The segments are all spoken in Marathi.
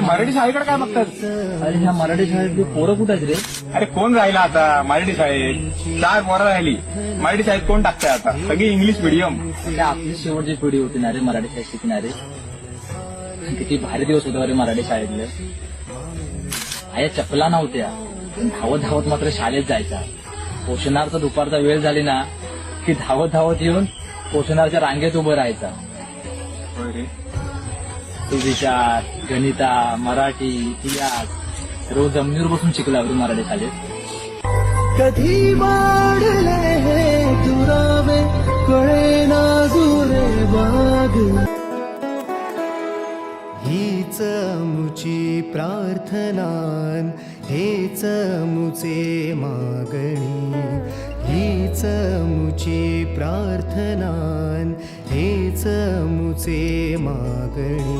मराठी शाळेकडे काय बघतात? अरे ह्या मराठी शाळेतली पोरं कुठे आहेत रे? अरे कोण राहिला आता मराठी शाळेत? 4 पोरं राहिली. मराठी शाळेत कोण टाकतंय आता? सगळी इंग्लिश मिडियम. त्या आपली शेवटची पिढी होती ना रे मराठी शाळेत शिकणारे. किती भारी दिवस होते रे मराठी शाळेतले. आया चपला नव्हत्या, धावत धावत मात्र शाळेत जायचा. पोषणार्थ दुपारचा वेळ झाली ना की धावत धावत येऊन पोषणाच्या रांगेत उभं राहायचा. होय रे. तू विचार, गणिता, मराठी, इतिहास रोज जमिनीवर बसून शिकला रे मराठी शाळेत. कधी वाढले हे दुरावे कळे ना जुरे बाग. हीच मुची प्रार्थनान हेच मुचे मागणी. हीच मुची प्रार्थनान हेच मुचे मागणी.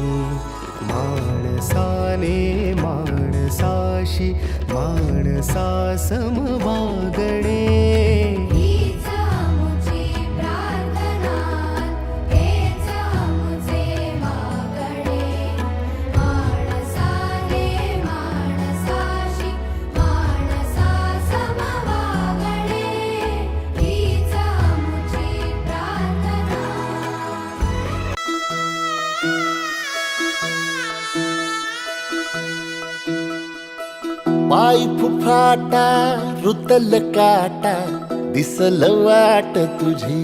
माणसाने माणसाशी माणसा सम वागणे. पाय फुफाटा रुतल काटा दिसल वाट तुझी.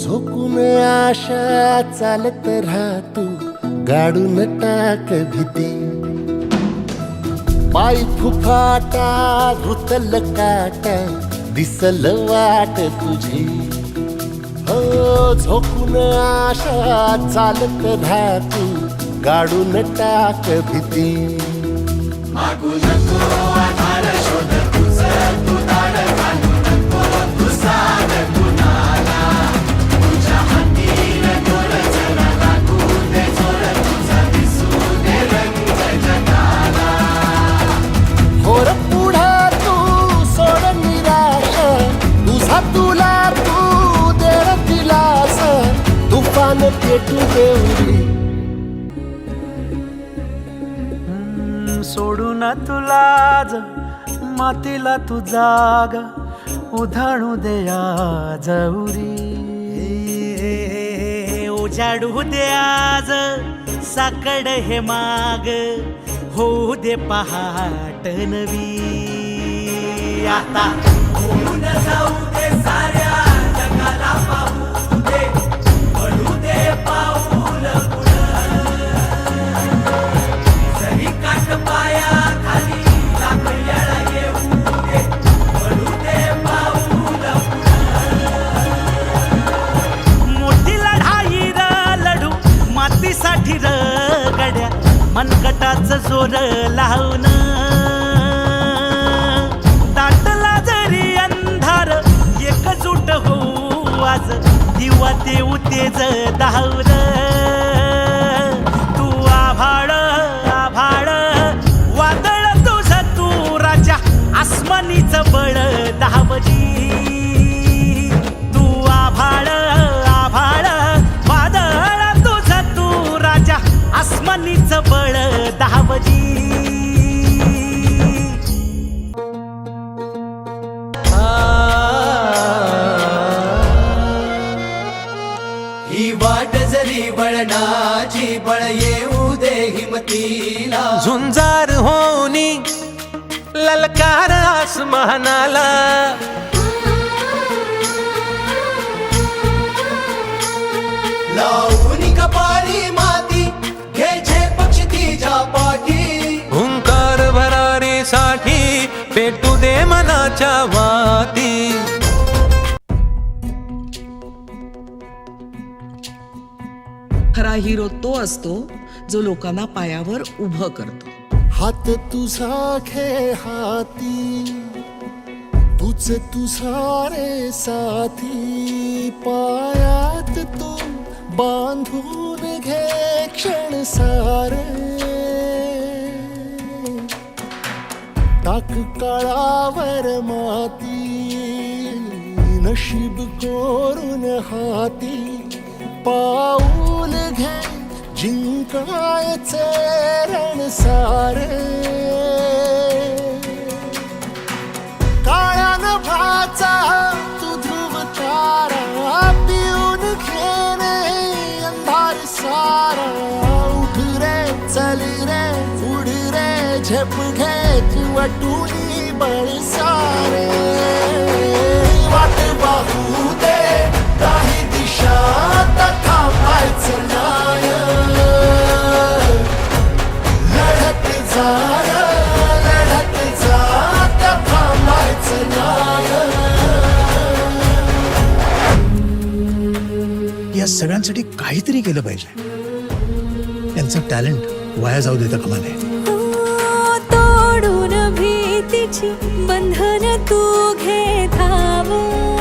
झोकून आशा चालत राहतू गाडून टाक भीती. पाय फुफाटा रुतल काटा दिसल वाट तुझी. हो झोकून आशा चालत राहतू गाडून टाक भीती. मागू नको आधार शोध तुझं तू दाड घालू नको तू साध कुणाला. तुझ्या हातीन दोर जरा लागू दे जोर तुझा दिसू दे रंग जगाला. होर पुढे तू सोड निराश तुझा तुला तू दे दिलास. तुफान पेटू देऊरी सोडून तुला मातीला तू जाग उधाणू दे आज उरी. उजाडू दे आज साकड हे माग होऊ दे पहाट नवी. आता होऊन जाऊ दे साऱ्या जगाला पाहू दे पडू दे पाऊल पाया खाली लाकड्याला येऊ दे पडू दे पाऊल. मोठी लढाई र लढू मातीसाठी र गड्या मनगटाच जोर लावून. दाटला जरी अंधार एकजूट होऊ आज दिवा देऊ तेज धावर. तू आभाळ वादळ तुझ तू राजा आसमानीच बळ दावजी. तू आभाळ वादळ तुझ तू राजा आसमानीच बळ दावजी. ही वाट जरी बळणाची बळ येऊ दे हिमतीला. झुंजार होनी ललकार आसमानाला. लावून कपाळी माती घ्यायचे पक्षी तिच्या पाठी. हुंकार भरारीसाठी पेटू दे मनाच्या वाती. खरा हिरो तो असतो जो लोकांना पायावर उभं करतो. हात तुझा खे हाती तुझ तुझा रे साथी. पायात तू बांधून घे क्षण सारे. टाक काळावर माती नशीब कोरून हाती. पाऊल घे जिंकायचे रण सारे काळ्या नभाचा तू ध्रुव तारा पिऊन घेणे अंधार सारा उठ रे चल रे उड रे झेप घे वटुनी बळ सारे वाट पाहू दे काही दिशा थांबायचं नाय लढत जा थांबायचं नाय या सगळ्यांसाठी काहीतरी केलं पाहिजे. त्यांचं टॅलेंट वाया जाऊ देता कामा नये. तोडून भीतीची बंधन तू घे धावून